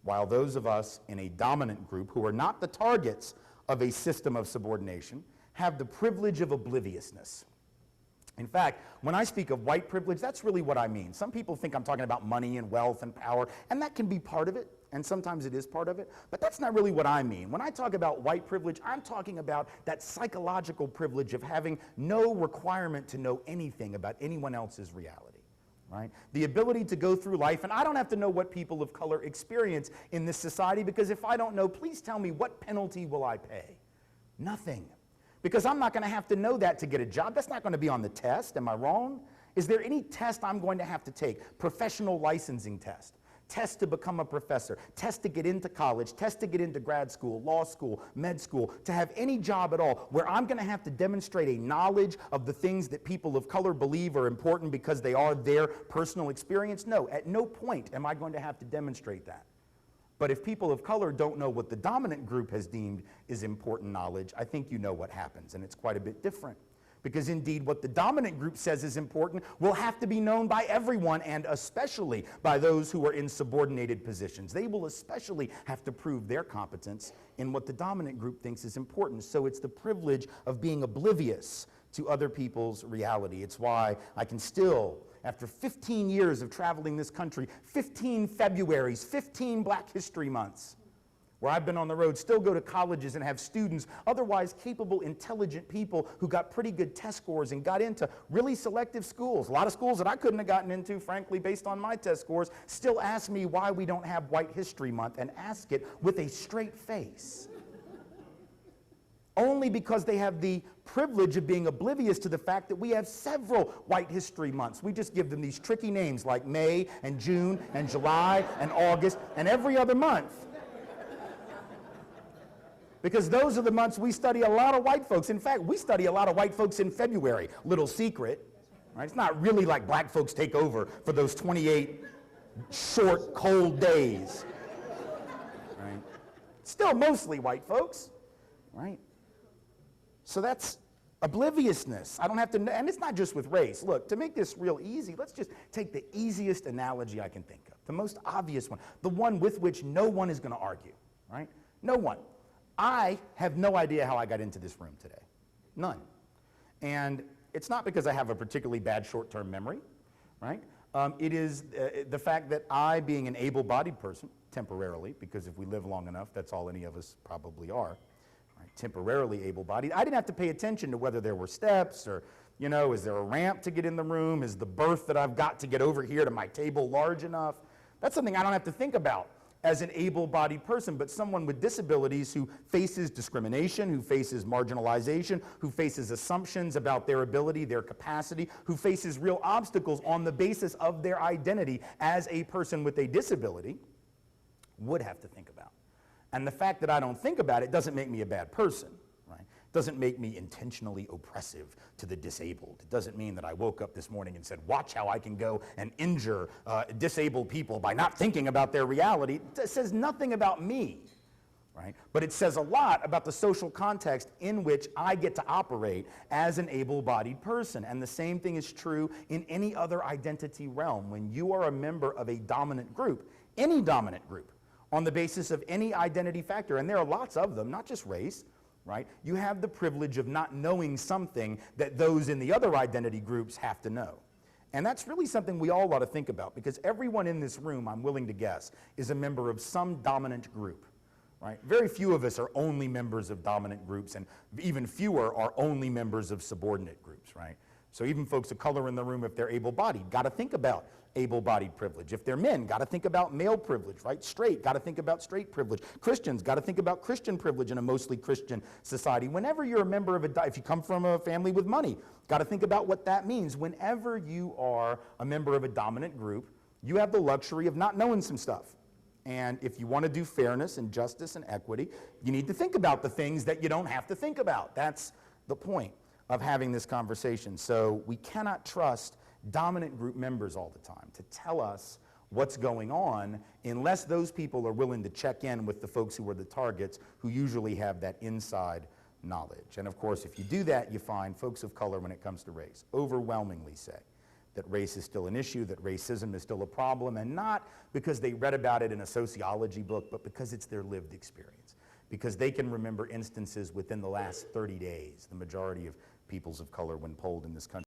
while those of us in a dominant group who are not the targets of a system of subordination have the privilege of obliviousness. In fact, when I speak of white privilege, that's really what I mean. Some people think I'm talking about money and wealth and power, and that can be part of it, and sometimes it is part of it, but that's not really what I mean. When I talk about white privilege, I'm talking about that psychological privilege of having no requirement to know anything about anyone else's reality, right? The ability to go through life, and I don't have to know what people of color experience in this society, because if I don't know, please tell me, what penalty will I pay? Nothing. Because I'm not going to have to know that to get a job. That's not going to be on the test. Am I wrong? Is there any test I'm going to have to take? Professional licensing test, test to become a professor, test to get into college, test to get into grad school, law school, med school, to have any job at all where I'm going to have to demonstrate a knowledge of the things that people of color believe are important because they are their personal experience? No, at no point am I going to have to demonstrate that. But if people of color don't know what the dominant group has deemed is important knowledge, I think you know what happens, and it's quite a bit different. Because indeed, what the dominant group says is important will have to be known by everyone, and especially by those who are in subordinated positions. They will especially have to prove their competence in what the dominant group thinks is important. So it's the privilege of being oblivious to other people's reality. It's why I can still, after 15 years of traveling this country, 15 Februaries, 15 Black History Months, where I've been on the road, still go to colleges and have students, otherwise capable, intelligent people who got pretty good test scores and got into really selective schools. A lot of schools that I couldn't have gotten into, frankly, based on my test scores, still ask me why we don't have White History Month, and ask it with a straight face. Only because they have the privilege of being oblivious to the fact that we have several White History Months. We just give them these tricky names like May and June and July and August and every other month. Because those are the months we study a lot of white folks. In fact, we study a lot of white folks in February. Little secret, right? It's not really like black folks take over for those 28 short, cold days, right? Still mostly white folks, right? So that's obliviousness. I don't have to know, and it's not just with race. Look, to make this real easy, let's just take the easiest analogy I can think of, the most obvious one, the one with which no one is going to argue, right? No one. I have no idea how I got into this room today. None. And it's not because I have a particularly bad short-term memory, right? It is the fact that I, being an able-bodied person, temporarily, because if we live long enough, that's all any of us probably are, temporarily able-bodied. I didn't have to pay attention to whether there were steps or, you know, is there a ramp to get in the room? Is the berth that I've got to get over here to my table large enough? That's something I don't have to think about as an able-bodied person, but someone with disabilities who faces discrimination, who faces marginalization, who faces assumptions about their ability, their capacity, who faces real obstacles on the basis of their identity as a person with a disability, would have to think about. And the fact that I don't think about it doesn't make me a bad person, right? It doesn't make me intentionally oppressive to the disabled. It doesn't mean that I woke up this morning and said, watch how I can go and injure disabled people by not thinking about their reality. It says nothing about me, right? But it says a lot about the social context in which I get to operate as an able-bodied person. And the same thing is true in any other identity realm. When you are a member of a dominant group, any dominant group, on the basis of any identity factor, and there are lots of them, not just race, right? You have the privilege of not knowing something that those in the other identity groups have to know. And that's really something we all ought to think about, because everyone in this room, I'm willing to guess, is a member of some dominant group, right? Very few of us are only members of dominant groups, and even fewer are only members of subordinate groups, right? So even folks of color in the room, if they're able-bodied, got to think about able-bodied privilege. If they're men, got to think about male privilege, right? Straight, got to think about straight privilege. Christians, got to think about Christian privilege in a mostly Christian society. Whenever you're a member of if you come from a family with money, got to think about what that means. Whenever you are a member of a dominant group, you have the luxury of not knowing some stuff. And if you want to do fairness and justice and equity, you need to think about the things that you don't have to think about. That's the point of having this conversation. So we cannot trust dominant group members all the time to tell us what's going on unless those people are willing to check in with the folks who are the targets, who usually have that inside knowledge. And of course, if you do that, you find folks of color, when it comes to race, overwhelmingly say that race is still an issue, that racism is still a problem, and not because they read about it in a sociology book, but because it's their lived experience. Because they can remember instances within the last 30 days, the majority of peoples of color when polled in this country.